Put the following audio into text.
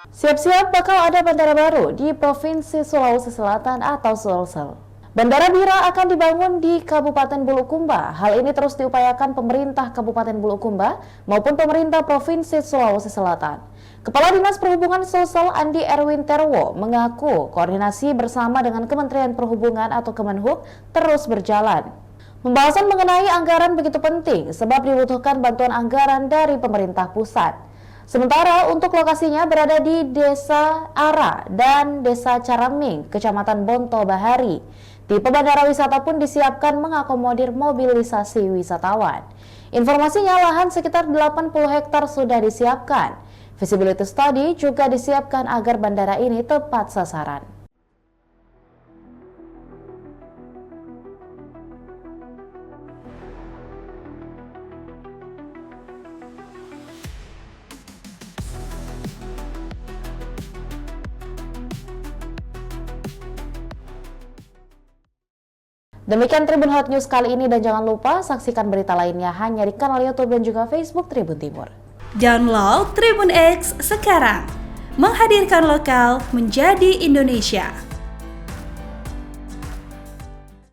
Siap-siap bakal ada bandara baru di Provinsi Sulawesi Selatan atau Sulsel. Bandara Bira akan dibangun di Kabupaten Bulukumba. Hal ini terus diupayakan pemerintah Kabupaten Bulukumba maupun pemerintah Provinsi Sulawesi Selatan. Kepala Dinas Perhubungan Sulsel Andi Erwin Terwo mengaku koordinasi bersama dengan Kementerian Perhubungan atau Kemenhub terus berjalan. Pembahasan mengenai anggaran begitu penting sebab dibutuhkan bantuan anggaran dari pemerintah pusat. Sementara untuk lokasinya berada di Desa Ara dan Desa Caraming, Kecamatan Bonto Bahari. Tipe bandara wisata pun disiapkan mengakomodir mobilisasi wisatawan. Informasinya lahan sekitar 80 hektar sudah disiapkan. Feasibility study juga disiapkan agar bandara ini tepat sasaran. Demikian Tribun Hot News kali ini dan jangan lupa saksikan berita lainnya hanya di kanal YouTube dan juga Facebook Tribun Timur. Download Tribun X sekarang, menghadirkan lokal menjadi Indonesia.